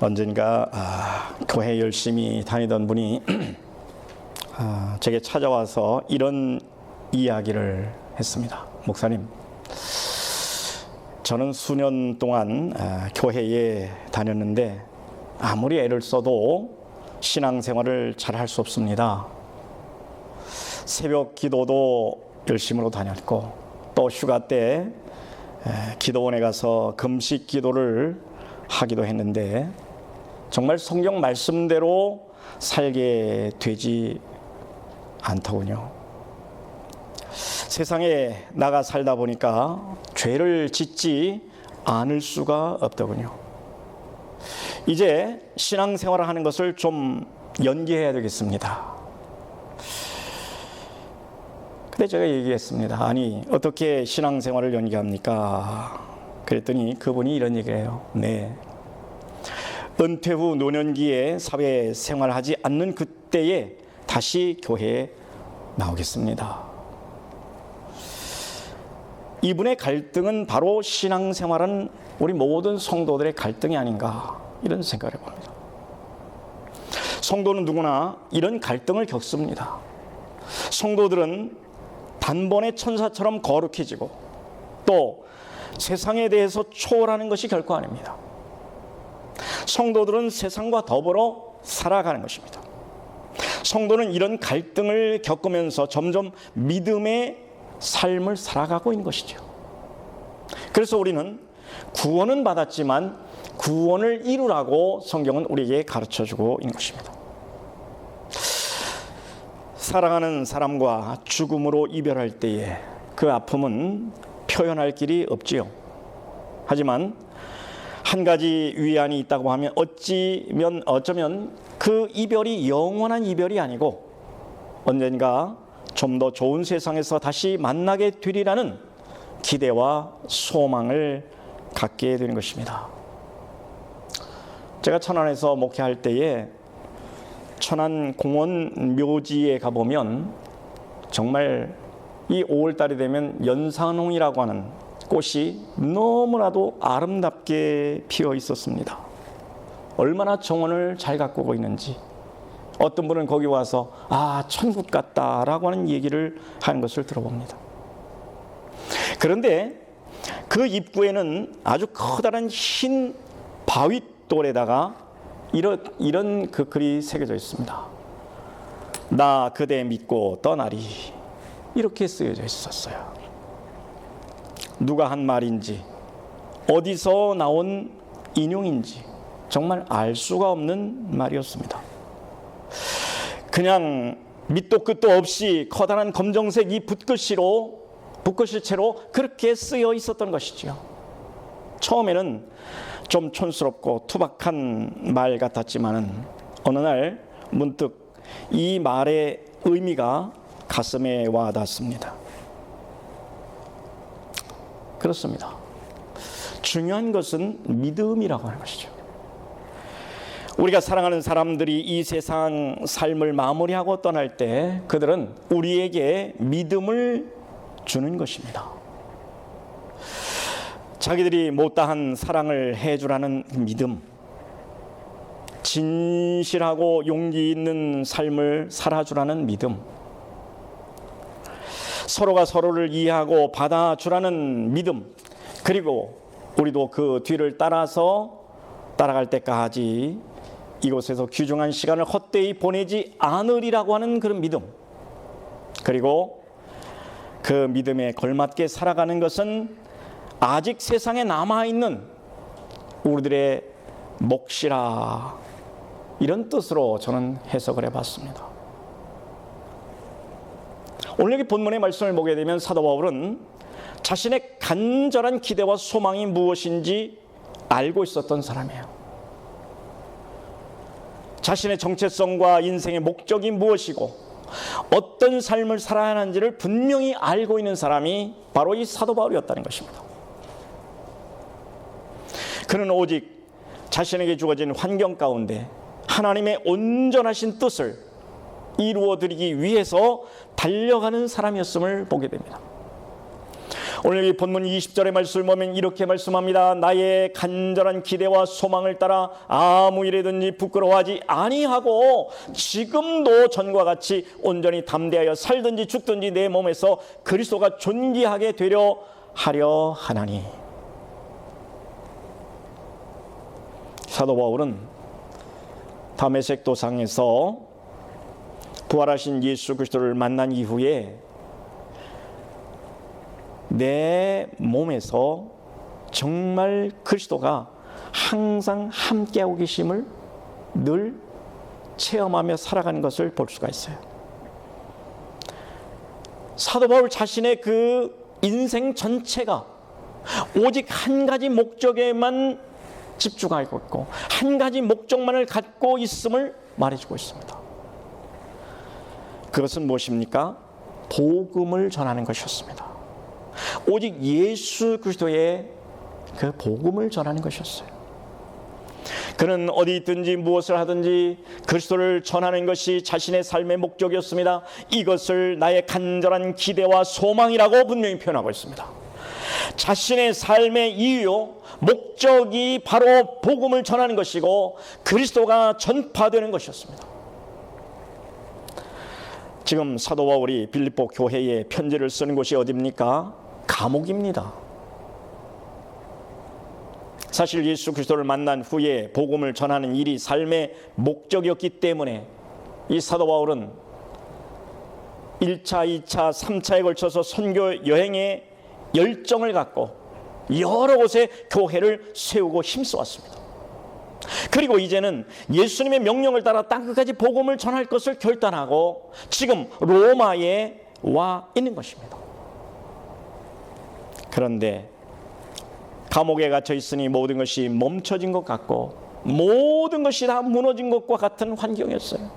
언젠가 교회 열심히 다니던 분이 제게 찾아와서 이런 이야기를 했습니다. 목사님, 저는 수년 동안 교회에 다녔는데 아무리 애를 써도 신앙생활을 잘 할 수 없습니다. 새벽 기도도 열심으로 다녔고 또 휴가 때 기도원에 가서 금식 기도를 하기도 했는데 정말 성경 말씀대로 살게 되지 않더군요. 세상에 나가 살다 보니까 죄를 짓지 않을 수가 없더군요. 이제 신앙생활을 하는 것을 좀 연기해야 되겠습니다. 근데 제가 얘기했습니다. 아니, 어떻게 신앙생활을 연기합니까? 그랬더니 그분이 이런 얘기를 해요. 네, 은퇴 후 노년기에 사회생활하지 않는 그때에 다시 교회에 나오겠습니다. 이분의 갈등은 바로 신앙생활은 우리 모든 성도들의 갈등이 아닌가, 이런 생각을 해봅니다. 성도는 누구나 이런 갈등을 겪습니다. 성도들은 단번에 천사처럼 거룩해지고 또 세상에 대해서 초월하는 것이 결코 아닙니다. 성도들은 세상과 더불어 살아가는 것입니다. 성도는 이런 갈등을 겪으면서 점점 믿음의 삶을 살아가고 있는 것이죠. 그래서 우리는 구원은 받았지만 구원을 이루라고 성경은 우리에게 가르쳐주고 있는 것입니다. 사랑하는 사람과 죽음으로 이별할 때에 그 아픔은 표현할 길이 없지요. 하지만 한 가지 위안이 있다고 하면 어쩌면 그 이별이 영원한 이별이 아니고 언젠가 좀 더 좋은 세상에서 다시 만나게 되리라는 기대와 소망을 갖게 되는 것입니다. 제가 천안에서 목회할 때에 천안 공원 묘지에 가보면 정말 이 5월달이 되면 연산홍이라고 하는 꽃이 너무나도 아름답게 피어 있었습니다. 얼마나 정원을 잘 가꾸고 있는지, 어떤 분은 거기 와서 천국 같다라고 하는 얘기를 하는 것을 들어봅니다. 그런데 그 입구에는 아주 커다란 흰 바윗돌에다가 이런 그 글이 새겨져 있습니다. 나 그대 믿고 떠나리, 이렇게 쓰여져 있었어요. 누가 한 말인지 어디서 나온 인용인지 정말 알 수가 없는 말이었습니다. 그냥 밑도 끝도 없이 커다란 검정색 이 붓글씨체로 그렇게 쓰여 있었던 것이죠. 처음에는 좀 촌스럽고 투박한 말 같았지만은 어느 날 문득 이 말의 의미가 가슴에 와 닿습니다. 그렇습니다. 중요한 것은 믿음이라고 하는 것이죠. 우리가 사랑하는 사람들이 이 세상 삶을 마무리하고 떠날 때 그들은 우리에게 믿음을 주는 것입니다. 자기들이 못다한 사랑을 해주라는 믿음, 진실하고 용기 있는 삶을 살아주라는 믿음, 서로가 서로를 이해하고 받아주라는 믿음, 그리고 우리도 그 뒤를 따라갈 때까지 이곳에서 귀중한 시간을 헛되이 보내지 않으리라고 하는 그런 믿음, 그리고 그 믿음에 걸맞게 살아가는 것은 아직 세상에 남아있는 우리들의 몫이라, 이런 뜻으로 저는 해석을 해봤습니다. 오늘 여기 본문의 말씀을 보게 되면 사도 바울은 자신의 간절한 기대와 소망이 무엇인지 알고 있었던 사람이에요. 자신의 정체성과 인생의 목적이 무엇이고 어떤 삶을 살아야 하는지를 분명히 알고 있는 사람이 바로 이 사도 바울이었다는 것입니다. 그는 오직 자신에게 주어진 환경 가운데 하나님의 온전하신 뜻을 이루어드리기 위해서 달려가는 사람이었음을 보게 됩니다. 오늘 이 본문 20절의 말씀을 보면 이렇게 말씀합니다. 나의 간절한 기대와 소망을 따라 아무 일에든지 부끄러워하지 아니하고 지금도 전과 같이 온전히 담대하여 살든지 죽든지 내 몸에서 그리스도가 존귀하게 되려 하려 하나니. 사도 바울은 다메섹 도상에서 부활하신 예수 그리스도를 만난 이후에 내 몸에서 정말 그리스도가 항상 함께하고 계심을 늘 체험하며 살아가는 것을 볼 수가 있어요. 사도 바울 자신의 그 인생 전체가 오직 한 가지 목적에만 집중하고 있고 한 가지 목적만을 갖고 있음을 말해주고 있습니다. 그것은 무엇입니까? 복음을 전하는 것이었습니다. 오직 예수 그리스도의 그 복음을 전하는 것이었어요. 그는 어디 있든지 무엇을 하든지 그리스도를 전하는 것이 자신의 삶의 목적이었습니다. 이것을 나의 간절한 기대와 소망이라고 분명히 표현하고 있습니다. 자신의 삶의 이유, 목적이 바로 복음을 전하는 것이고 그리스도가 전파되는 것이었습니다. 지금 사도 바울이 빌립보 교회에 편지를 쓰는 곳이 어디입니까? 감옥입니다. 사실 예수 그리스도를 만난 후에 복음을 전하는 일이 삶의 목적이었기 때문에 이 사도 바울은 1차, 2차, 3차에 걸쳐서 선교 여행에 열정을 갖고 여러 곳에 교회를 세우고 힘써왔습니다. 그리고 이제는 예수님의 명령을 따라 땅끝까지 복음을 전할 것을 결단하고 지금 로마에 와 있는 것입니다. 그런데 감옥에 갇혀 있으니 모든 것이 멈춰진 것 같고 모든 것이 다 무너진 것과 같은 환경이었어요.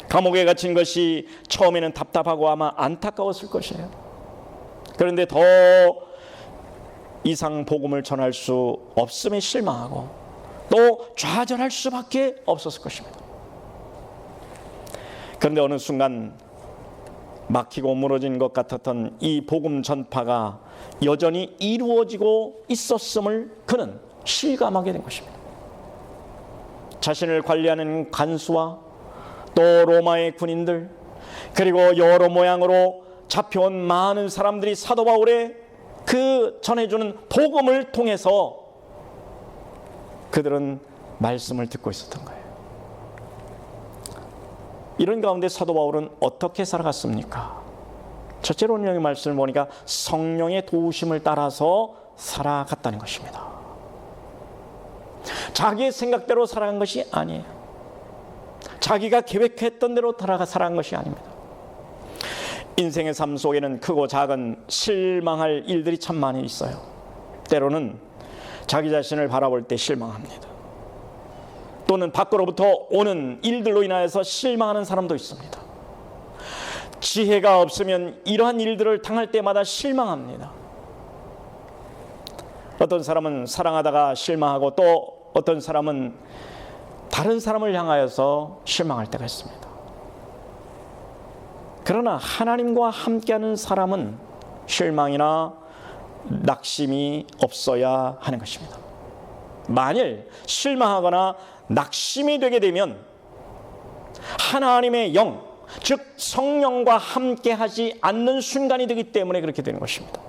감옥에 갇힌 것이 처음에는 답답하고 아마 안타까웠을 것이에요. 그런데 더 이상 복음을 전할 수 없음에 실망하고 또 좌절할 수밖에 없었을 것입니다. 그런데 어느 순간 막히고 무너진 것 같았던 이 복음 전파가 여전히 이루어지고 있었음을 그는 실감하게 된 것입니다. 자신을 관리하는 간수와 또 로마의 군인들 그리고 여러 모양으로 잡혀온 많은 사람들이 사도 바울의 그 전해주는 복음을 통해서 그들은 말씀을 듣고 있었던 거예요. 이런 가운데 사도 바울은 어떻게 살아갔습니까? 첫째로 오늘 말씀을 보니까 성령의 도우심을 따라서 살아갔다는 것입니다. 자기의 생각대로 살아간 것이 아니에요. 자기가 계획했던 대로 살아간 것이 아닙니다. 인생의 삶 속에는 크고 작은 실망할 일들이 참 많이 있어요. 때로는 자기 자신을 바라볼 때 실망합니다. 또는 밖으로부터 오는 일들로 인하여서 실망하는 사람도 있습니다. 지혜가 없으면 이러한 일들을 당할 때마다 실망합니다. 어떤 사람은 사랑하다가 실망하고 또 어떤 사람은 다른 사람을 향하여서 실망할 때가 있습니다. 그러나 하나님과 함께하는 사람은 실망이나 낙심이 없어야 하는 것입니다. 만일 실망하거나 낙심이 되게 되면 하나님의 영, 즉 성령과 함께하지 않는 순간이 되기 때문에 그렇게 되는 것입니다.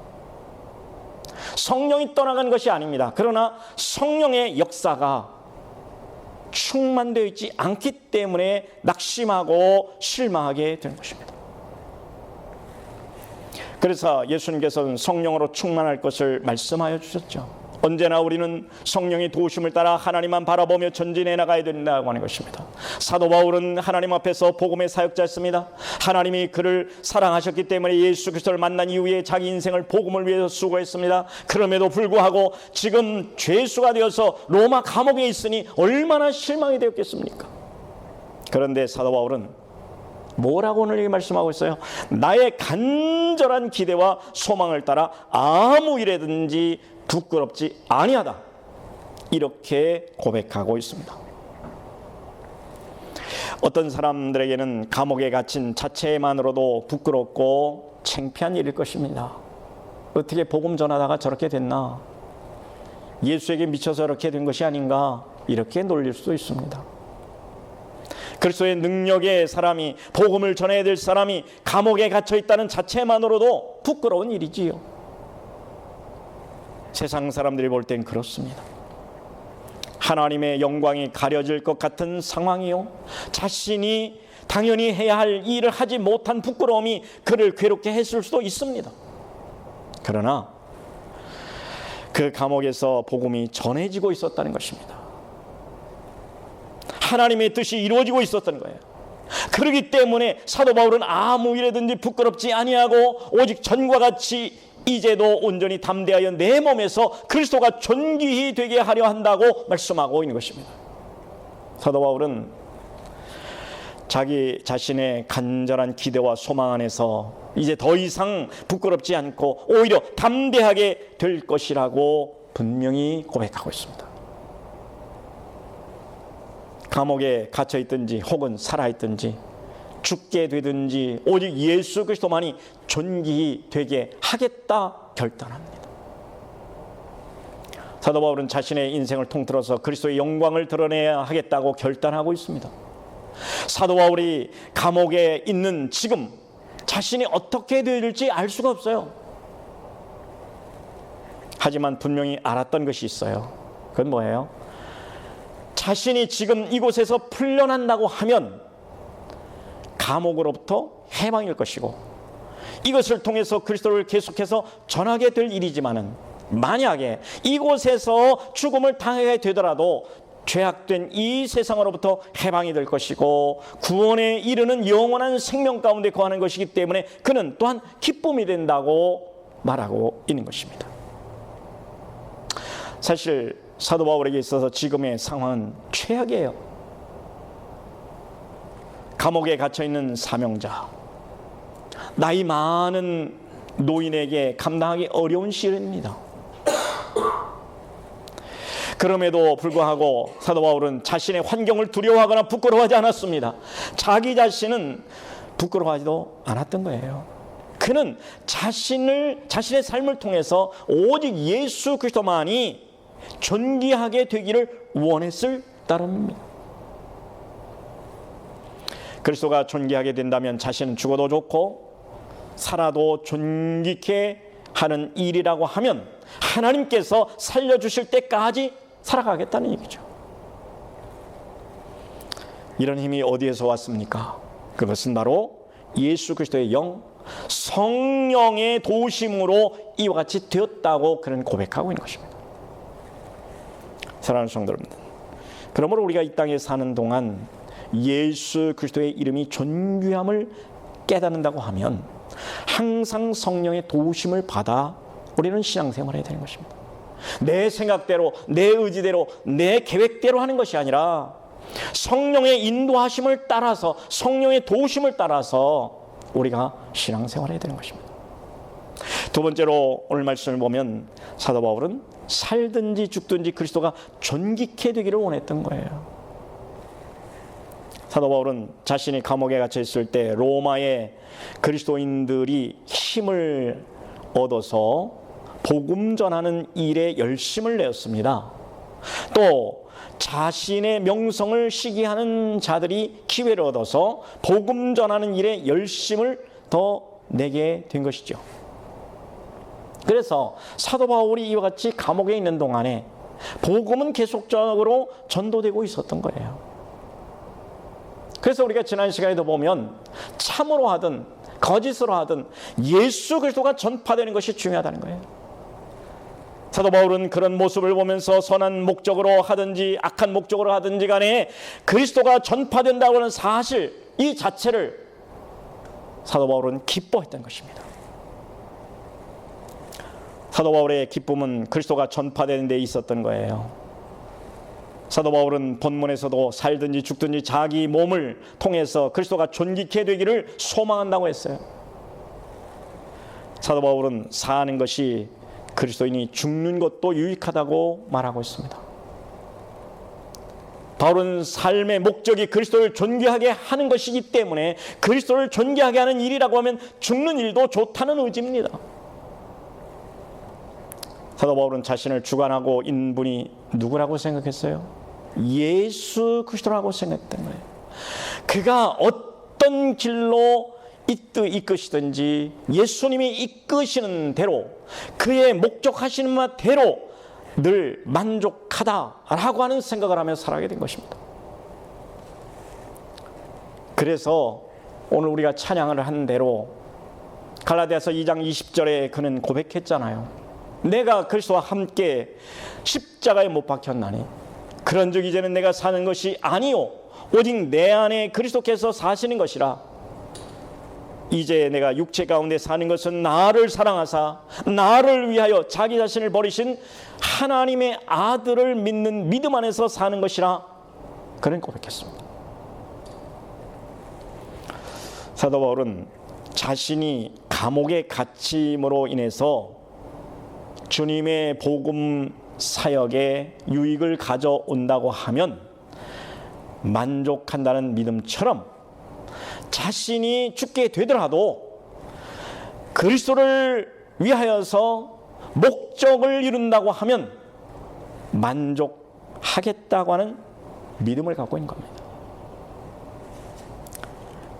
성령이 떠나간 것이 아닙니다. 그러나 성령의 역사가 충만되어 있지 않기 때문에 낙심하고 실망하게 되는 것입니다. 그래서 예수님께서는 성령으로 충만할 것을 말씀하여 주셨죠. 언제나 우리는 성령의 도우심을 따라 하나님만 바라보며 전진해 나가야 된다고 하는 것입니다. 사도 바울은 하나님 앞에서 복음의 사역자였습니다. 하나님이 그를 사랑하셨기 때문에 예수 그리스도를 만난 이후에 자기 인생을 복음을 위해서 수고했습니다. 그럼에도 불구하고 지금 죄수가 되어서 로마 감옥에 있으니 얼마나 실망이 되었겠습니까? 그런데 사도 바울은 뭐라고 오늘 말씀하고 있어요? 나의 간절한 기대와 소망을 따라 아무 일에든지 부끄럽지 아니하다. 이렇게 고백하고 있습니다. 어떤 사람들에게는 감옥에 갇힌 자체만으로도 부끄럽고 창피한 일일 것입니다. 어떻게 복음 전하다가 저렇게 됐나? 예수에게 미쳐서 이렇게 된 것이 아닌가? 이렇게 놀릴 수도 있습니다. 그리스도의 능력의 사람이, 복음을 전해야 될 사람이 감옥에 갇혀 있다는 자체만으로도 부끄러운 일이지요. 세상 사람들이 볼 땐 그렇습니다. 하나님의 영광이 가려질 것 같은 상황이요, 자신이 당연히 해야 할 일을 하지 못한 부끄러움이 그를 괴롭게 했을 수도 있습니다. 그러나 그 감옥에서 복음이 전해지고 있었다는 것입니다. 하나님의 뜻이 이루어지고 있었던 거예요. 그렇기 때문에 사도 바울은 아무 일에든지 부끄럽지 아니하고 오직 전과 같이 이제도 온전히 담대하여 내 몸에서 그리스도가 존귀히 되게 하려 한다고 말씀하고 있는 것입니다. 사도 바울은 자기 자신의 간절한 기대와 소망 안에서 이제 더 이상 부끄럽지 않고 오히려 담대하게 될 것이라고 분명히 고백하고 있습니다. 감옥에 갇혀 있든지 혹은 살아 있든지 죽게 되든지 오직 예수 그리스도만이 존귀히 되게 하겠다 결단합니다. 사도 바울은 자신의 인생을 통틀어서 그리스도의 영광을 드러내야 하겠다고 결단하고 있습니다. 사도 바울이 감옥에 있는 지금 자신이 어떻게 될지 알 수가 없어요. 하지만 분명히 알았던 것이 있어요. 그건 뭐예요? 자신이 지금 이곳에서 풀려난다고 하면 감옥으로부터 해방일 것이고 이것을 통해서 그리스도를 계속해서 전하게 될 일이지만은 만약에 이곳에서 죽음을 당하게 되더라도 죄악된 이 세상으로부터 해방이 될 것이고 구원에 이르는 영원한 생명 가운데 거하는 것이기 때문에 그는 또한 기쁨이 된다고 말하고 있는 것입니다. 사실 사도 바울에게 있어서 지금의 상황은 최악이에요. 감옥에 갇혀있는 사명자, 나이 많은 노인에게 감당하기 어려운 시련입니다. 그럼에도 불구하고 사도 바울은 자신의 환경을 두려워하거나 부끄러워하지 않았습니다. 자기 자신은 부끄러워하지도 않았던 거예요. 그는 자신의 삶을 통해서 오직 예수 그리스도만이 존귀하게 되기를 원했을 따름입니다. 그리스도가 존귀하게 된다면 자신은 죽어도 좋고 살아도 존귀케 하는 일이라고 하면 하나님께서 살려주실 때까지 살아가겠다는 얘기죠. 이런 힘이 어디에서 왔습니까? 그것은 바로 예수 그리스도의 영, 성령의 도우심으로 이와 같이 되었다고 그는 고백하고 있는 것입니다. 사랑하는 성도 여러분, 그러므로 우리가 이 땅에 사는 동안 예수 그리스도의 이름이 존귀함을 깨닫는다고 하면 항상 성령의 도우심을 받아 우리는 신앙생활을 해야 되는 것입니다. 내 생각대로, 내 의지대로, 내 계획대로 하는 것이 아니라 성령의 인도하심을 따라서, 성령의 도우심을 따라서 우리가 신앙생활을 해야 되는 것입니다. 두 번째로 오늘 말씀을 보면 사도 바울은 살든지 죽든지 그리스도가 존귀케 되기를 원했던 거예요. 사도 바울은 자신이 감옥에 갇혀 있을 때 로마의 그리스도인들이 힘을 얻어서 복음 전하는 일에 열심을 내었습니다. 또 자신의 명성을 시기하는 자들이 기회를 얻어서 복음 전하는 일에 열심을 더 내게 된 것이죠. 그래서 사도 바울이 이와 같이 감옥에 있는 동안에 복음은 계속적으로 전도되고 있었던 거예요. 그래서 우리가 지난 시간에도 보면 참으로 하든 거짓으로 하든 예수 그리스도가 전파되는 것이 중요하다는 거예요. 사도 바울은 그런 모습을 보면서 선한 목적으로 하든지 악한 목적으로 하든지 간에 그리스도가 전파된다고 하는 사실 이 자체를 사도 바울은 기뻐했던 것입니다. 사도 바울의 기쁨은 그리스도가 전파되는 데 있었던 거예요. 사도 바울은 본문에서도 살든지 죽든지 자기 몸을 통해서 그리스도가 존귀케 되기를 소망한다고 했어요. 사도 바울은 사는 것이 그리스도인이 죽는 것도 유익하다고 말하고 있습니다. 바울은 삶의 목적이 그리스도를 존귀하게 하는 것이기 때문에 그리스도를 존귀하게 하는 일이라고 하면 죽는 일도 좋다는 의지입니다. 사도 바울은 자신을 주관하고 있는 분이 누구라고 생각했어요? 예수 그리스도라고 생각했던 거예요. 그가 어떤 길로 이끄시든지 예수님이 이끄시는 대로, 그의 목적하시는 바대로 늘 만족하다라고 하는 생각을 하며 살아가게 된 것입니다. 그래서 오늘 우리가 찬양을 한 대로 갈라디아서 2장 20절에 그는 고백했잖아요. 내가 그리스도와 함께 십자가에 못 박혔나니 그런즉 이제는 내가 사는 것이 아니요 오직 내 안에 그리스도께서 사시는 것이라. 이제 내가 육체 가운데 사는 것은 나를 사랑하사 나를 위하여 자기 자신을 버리신 하나님의 아들을 믿는 믿음 안에서 사는 것이라. 그는 고백했습니다. 사도 바울은 자신이 감옥에 갇힘으로 인해서 주님의 복음 사역에 유익을 가져온다고 하면 만족한다는 믿음처럼 자신이 죽게 되더라도 그리스도를 위하여서 목적을 이룬다고 하면 만족하겠다고 하는 믿음을 갖고 있는 겁니다.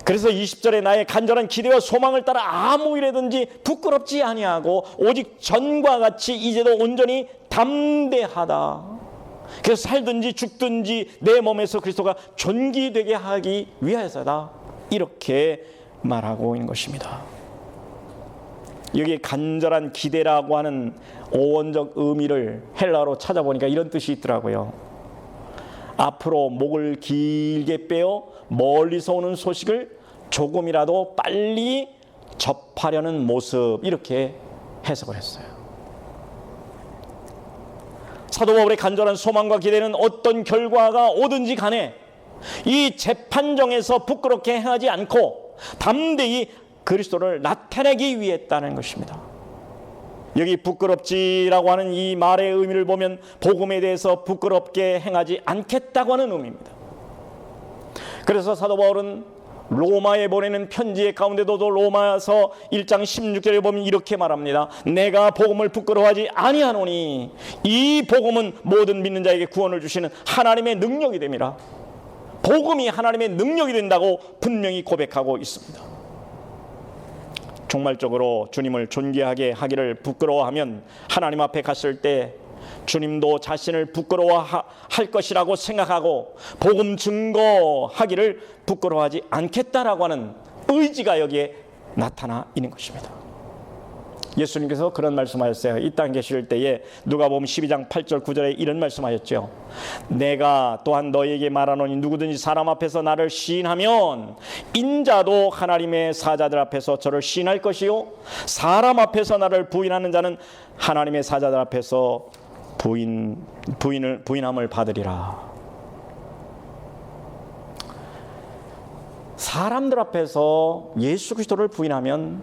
그래서 20절에 나의 간절한 기대와 소망을 따라 아무 일에든지 부끄럽지 아니하고 오직 전과 같이 이제도 온전히 담대하다. 그래서 살든지 죽든지 내 몸에서 그리스도가 존귀되게 하기 위해서다. 이렇게 말하고 있는 것입니다. 여기 간절한 기대라고 하는 어원적 의미를 헬라어로 찾아보니까 이런 뜻이 있더라고요. 앞으로 목을 길게 빼어 멀리서 오는 소식을 조금이라도 빨리 접하려는 모습, 이렇게 해석을 했어요. 사도 바울의 간절한 소망과 기대는 어떤 결과가 오든지 간에 이 재판정에서 부끄럽게 행하지 않고 담대히 그리스도를 나타내기 위해 했다는 것입니다. 여기 부끄럽지라고 하는 이 말의 의미를 보면 복음에 대해서 부끄럽게 행하지 않겠다고 하는 의미입니다. 그래서 사도 바울은 로마에 보내는 편지의 가운데도 로마서 1장 16절에 보면 이렇게 말합니다. 내가 복음을 부끄러워하지 아니하노니 이 복음은 모든 믿는 자에게 구원을 주시는 하나님의 능력이 됨이라. 복음이 하나님의 능력이 된다고 분명히 고백하고 있습니다. 종말적으로 주님을 존귀하게 하기를 부끄러워하면 하나님 앞에 갔을 때 주님도 자신을 부끄러워할 것이라고 생각하고 복음 증거하기를 부끄러워하지 않겠다라고 하는 의지가 여기에 나타나 있는 것입니다. 예수님께서 그런 말씀하셨어요. 이 땅에 계실 때에 누가복음 12장 8절 9절에 이런 말씀하셨죠. 내가 또한 너희에게 말하노니 누구든지 사람 앞에서 나를 시인하면 인자도 하나님의 사자들 앞에서 저를 시인할 것이요 사람 앞에서 나를 부인하는 자는 하나님의 사자들 앞에서 부인함을 받으리라. 사람들 앞에서 예수 그리스도를 부인하면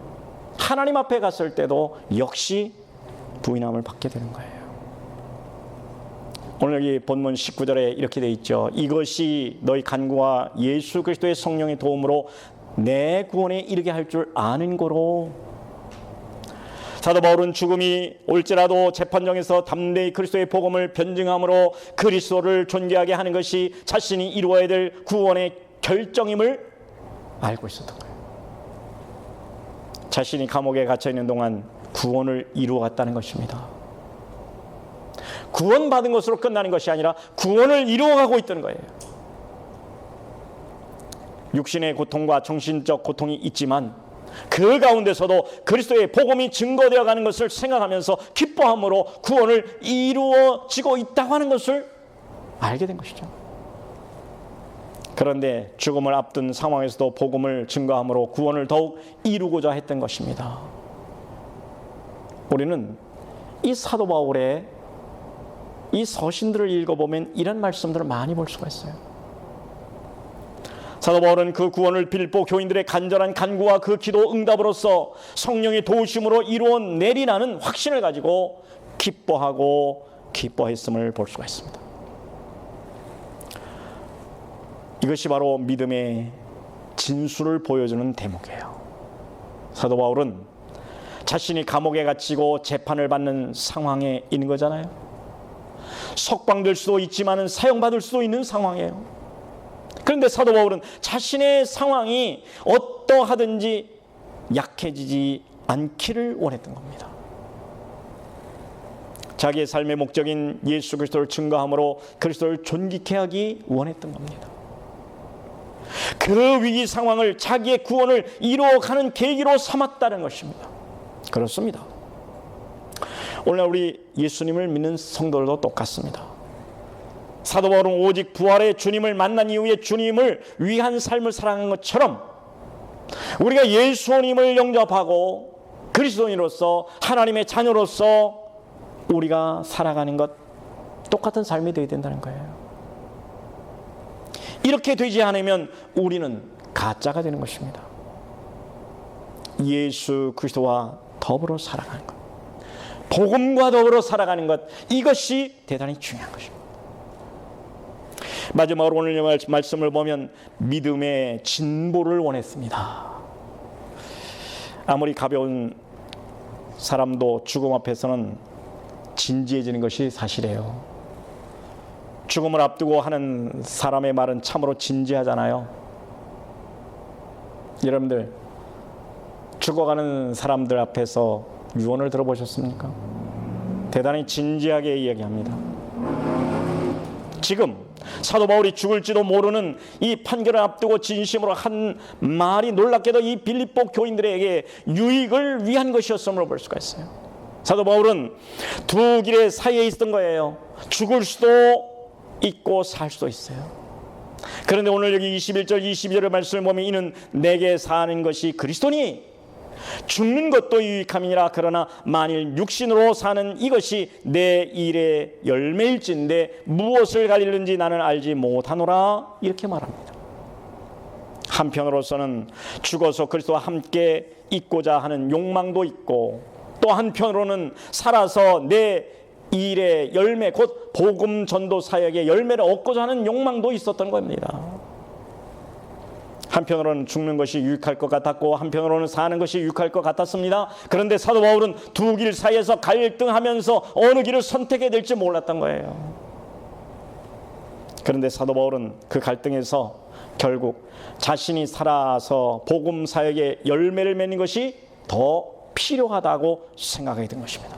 하나님 앞에 갔을 때도 역시 부인함을 받게 되는 거예요. 오늘 여기 본문 19절에 이렇게 되어 있죠. 이것이 너희 간구와 예수 그리스도의 성령의 도움으로 내 구원에 이르게 할 줄 아는 거로. 사도 바울은 죽음이 올지라도 재판정에서 담대히 그리스도의 복음을 변증함으로 그리스도를 존귀하게 하는 것이 자신이 이루어야 될 구원의 결정임을 알고 있었던 거예요. 자신이 감옥에 갇혀 있는 동안 구원을 이루어갔다는 것입니다. 구원받은 것으로 끝나는 것이 아니라 구원을 이루어가고 있다는 거예요. 육신의 고통과 정신적 고통이 있지만 그 가운데서도 그리스도의 복음이 증거되어 가는 것을 생각하면서 기뻐함으로 구원을 이루어지고 있다고 하는 것을 알게 된 것이죠. 그런데 죽음을 앞둔 상황에서도 복음을 증거함으로 구원을 더욱 이루고자 했던 것입니다. 우리는 이 사도 바울의 이 서신들을 읽어보면 이런 말씀들을 많이 볼 수가 있어요. 사도 바울은 그 구원을 빌보 교인들의 간절한 간구와 그 기도 응답으로써 성령의 도우심으로 이루어내리라는 확신을 가지고 기뻐했음을 볼 수가 있습니다. 이것이 바로 믿음의 진수를 보여주는 대목이에요. 사도 바울은 자신이 감옥에 갇히고 재판을 받는 상황에 있는 거잖아요. 석방될 수도 있지만 사형받을 수도 있는 상황이에요. 그런데 사도 바울은 자신의 상황이 어떠하든지 약해지지 않기를 원했던 겁니다. 자기의 삶의 목적인 예수 그리스도를 증거함으로 그리스도를 존귀케 하기 원했던 겁니다. 그 위기 상황을 자기의 구원을 이루어가는 계기로 삼았다는 것입니다. 그렇습니다. 오늘 우리 예수님을 믿는 성도들도 똑같습니다. 사도 바울은 오직 부활의 주님을 만난 이후에 주님을 위한 삶을 살아가는 것처럼 우리가 예수님을 영접하고 그리스도인으로서 하나님의 자녀로서 우리가 살아가는 것 똑같은 삶이 되어야 된다는 거예요. 이렇게 되지 않으면 우리는 가짜가 되는 것입니다. 예수 그리스도와 더불어 살아가는 것, 복음과 더불어 살아가는 것, 이것이 대단히 중요한 것입니다. 마지막으로 오늘 말씀을 보면 믿음의 진보를 원했습니다. 아무리 가벼운 사람도 죽음 앞에서는 진지해지는 것이 사실이에요. 죽음을 앞두고 하는 사람의 말은 참으로 진지하잖아요. 여러분들 죽어가는 사람들 앞에서 유언을 들어보셨습니까? 대단히 진지하게 이야기합니다. 지금 사도 바울이 죽을지도 모르는 이 판결을 앞두고 진심으로 한 말이 놀랍게도 이 빌립보 교인들에게 유익을 위한 것이었음을 볼 수가 있어요. 사도 바울은 두 길의 사이에 있었던 거예요. 죽을 수도 있고 살 수도 있어요. 그런데 오늘 여기 21절 22절의 말씀을 보면 이는 내게 사는 것이 그리스도니 죽는 것도 유익함이니라. 그러나 만일 육신으로 사는 이것이 내 일의 열매일진데 무엇을 가리는지 나는 알지 못하노라. 이렇게 말합니다. 한편으로서는 죽어서 그리스도와 함께 있고자 하는 욕망도 있고, 또 한편으로는 살아서 내 일의 열매, 곧 복음 전도 사역의 열매를 얻고자 하는 욕망도 있었던 겁니다. 한편으로는 죽는 것이 유익할 것 같았고 한편으로는 사는 것이 유익할 것 같았습니다. 그런데 사도 바울은 두 길 사이에서 갈등하면서 어느 길을 선택해야 될지 몰랐던 거예요. 그런데 사도 바울은 그 갈등에서 결국 자신이 살아서 복음 사역의 열매를 맺는 것이 더 필요하다고 생각하게 된 것입니다.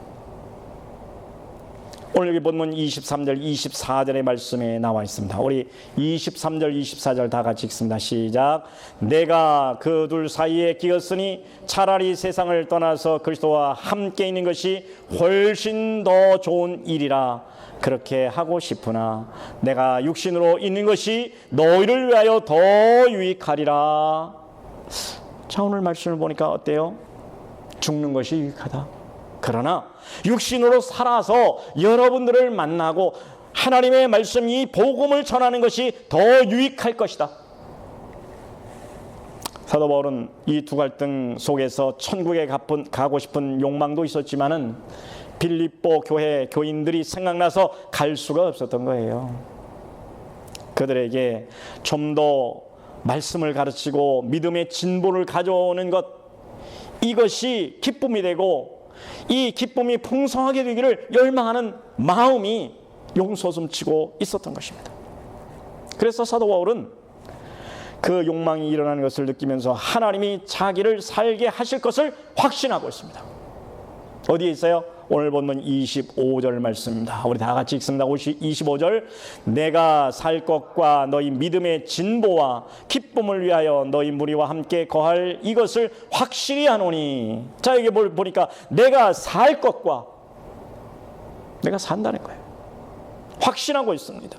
오늘 여기 본문 23절 24절의 말씀에 나와 있습니다. 우리 23절 24절 다 같이 읽습니다. 시작. 내가 그 둘 사이에 끼었으니 차라리 세상을 떠나서 그리스도와 함께 있는 것이 훨씬 더 좋은 일이라. 그렇게 하고 싶으나 내가 육신으로 있는 것이 너희를 위하여 더 유익하리라. 자, 오늘 말씀을 보니까 어때요? 죽는 것이 유익하다. 그러나 육신으로 살아서 여러분들을 만나고 하나님의 말씀, 이 복음을 전하는 것이 더 유익할 것이다. 사도 바울은 이 두 갈등 속에서 천국에 가고 싶은 욕망도 있었지만은 빌립보 교회 교인들이 생각나서 갈 수가 없었던 거예요. 그들에게 좀 더 말씀을 가르치고 믿음의 진보를 가져오는 것, 이것이 기쁨이 되고 이 기쁨이 풍성하게 되기를 열망하는 마음이 용솟음치고 있었던 것입니다. 그래서 사도 바울은 그 욕망이 일어나는 것을 느끼면서 하나님이 자기를 살게 하실 것을 확신하고 있습니다. 어디에 있어요? 오늘 본문 25절 말씀입니다. 우리 다 같이 읽습니다. 25절. 내가 살 것과 너희 믿음의 진보와 기쁨을 위하여 너희 무리와 함께 거할 이것을 확실히 하노니. 자, 여기 보니까 내가 살 것과, 내가 산다는 거예요. 확신하고 있습니다.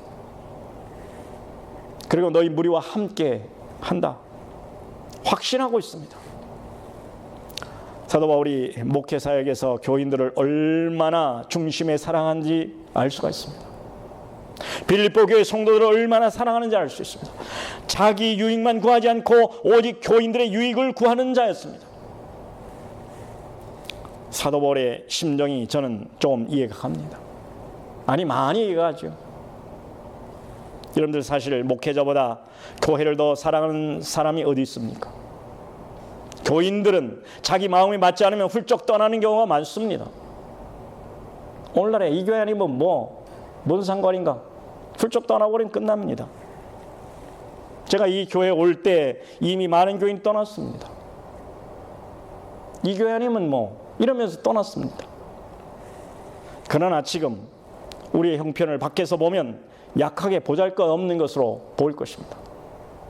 그리고 너희 무리와 함께 한다. 확신하고 있습니다. 사도 바울이 목회 사역에서 교인들을 얼마나 중심에 사랑하는지 알 수가 있습니다. 빌립보 교회 성도들을 얼마나 사랑하는지 알 수 있습니다. 자기 유익만 구하지 않고 오직 교인들의 유익을 구하는 자였습니다. 사도 바울의 심정이 저는 좀 이해가 갑니다. 아니, 많이 이해가 가죠. 여러분들 사실 목회자보다 교회를 더 사랑하는 사람이 어디 있습니까? 교인들은 자기 마음이 맞지 않으면 훌쩍 떠나는 경우가 많습니다. 오늘날에 이 교회 아니면 뭔 상관인가? 훌쩍 떠나버리면 끝납니다. 제가 이 교회 올 때 이미 많은 교인이 떠났습니다. 이 교회 아니면 이러면서 떠났습니다. 그러나 지금 우리의 형편을 밖에서 보면 약하게 보잘것없는 것으로 보일 것입니다.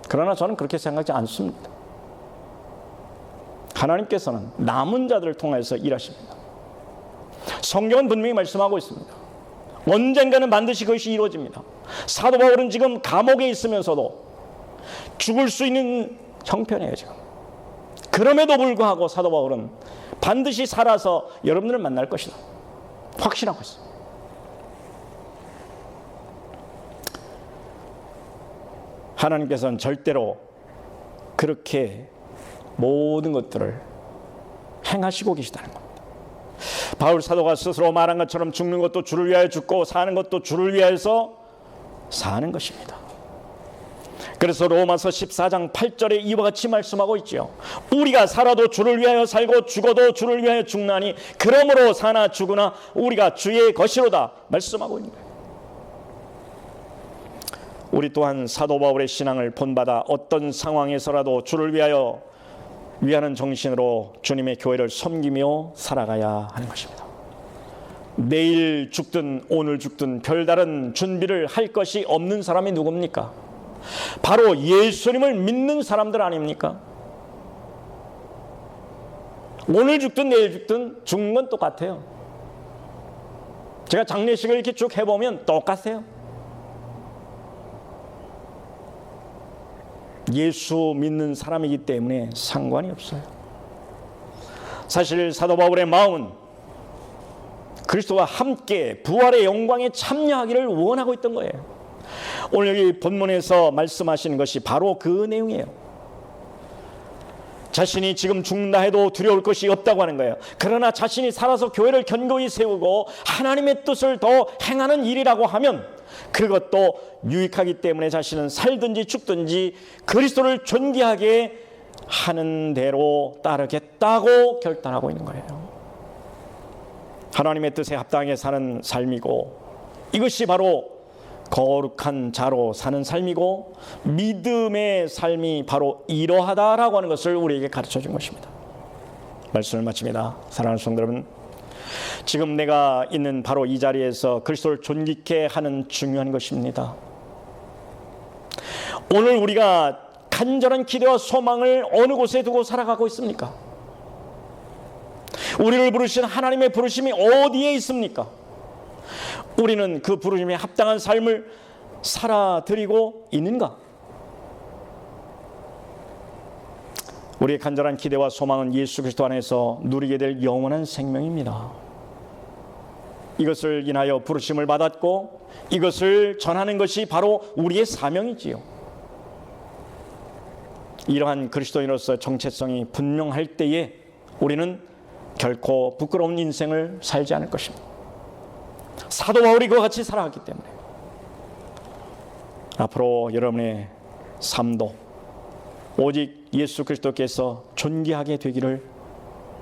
그러나 저는 그렇게 생각하지 않습니다. 하나님께서는 남은 자들을 통해서 일하십니다. 성경은 분명히 말씀하고 있습니다. 언젠가는 반드시 그것이 이루어집니다. 사도 바울은 지금 감옥에 있으면서도 죽을 수 있는 형편이에요, 지금. 그럼에도 불구하고 사도 바울은 반드시 살아서 여러분들을 만날 것이다, 확신하고 있어요. 하나님께서는 절대로 그렇게 모든 것들을 행하시고 계시다는 겁니다. 바울 사도가 스스로 말한 것처럼 죽는 것도 주를 위하여 죽고 사는 것도 주를 위하여서 사는 것입니다. 그래서 로마서 14장 8절에 이와 같이 말씀하고 있죠. 우리가 살아도 주를 위하여 살고 죽어도 주를 위하여 죽나니 그러므로 사나 죽으나 우리가 주의 것이로다 말씀하고 있는 거예요. 우리 또한 사도 바울의 신앙을 본받아 어떤 상황에서라도 주를 위하는 정신으로 주님의 교회를 섬기며 살아가야 하는 것입니다. 내일 죽든 오늘 죽든 별다른 준비를 할 것이 없는 사람이 누굽니까? 바로 예수님을 믿는 사람들 아닙니까? 오늘 죽든 내일 죽든 죽는 건 똑같아요. 제가 장례식을 이렇게 쭉 해보면 똑같아요. 예수 믿는 사람이기 때문에 상관이 없어요. 사실 사도 바울의 마음은 그리스도와 함께 부활의 영광에 참여하기를 원하고 있던 거예요. 오늘 여기 본문에서 말씀하시는 것이 바로 그 내용이에요. 자신이 지금 죽는다 해도 두려울 것이 없다고 하는 거예요. 그러나 자신이 살아서 교회를 견고히 세우고 하나님의 뜻을 더 행하는 일이라고 하면 그것도 유익하기 때문에 자신은 살든지 죽든지 그리스도를 존귀하게 하는 대로 따르겠다고 결단하고 있는 거예요. 하나님의 뜻에 합당하게 사는 삶이고, 이것이 바로 거룩한 자로 사는 삶이고 믿음의 삶이 바로 이러하다라고 하는 것을 우리에게 가르쳐 준 것입니다. 말씀을 마칩니다. 사랑하는 성도 여러분, 지금 내가 있는 바로 이 자리에서 그리스도를 존귀케 하는 중요한 것입니다. 오늘 우리가 간절한 기대와 소망을 어느 곳에 두고 살아가고 있습니까? 우리를 부르신 하나님의 부르심이 어디에 있습니까? 우리는 그 부르심에 합당한 삶을 살아드리고 있는가? 우리의 간절한 기대와 소망은 예수 그리스도 안에서 누리게 될 영원한 생명입니다. 이것을 인하여 부르심을 받았고 이것을 전하는 것이 바로 우리의 사명이지요. 이러한 그리스도인으로서 정체성이 분명할 때에 우리는 결코 부끄러운 인생을 살지 않을 것입니다. 사도 바울이 그와 같이 살아갔기 때문에 앞으로 여러분의 삶도 오직 예수 그리스도께서 존귀하게 되기를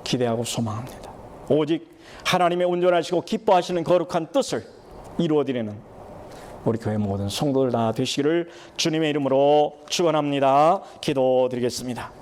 기대하고 소망합니다. 오직 하나님의 온전하시고 기뻐하시는 거룩한 뜻을 이루어드리는 우리 교회 모든 성도들 다 되시기를 주님의 이름으로 축원합니다. 기도드리겠습니다.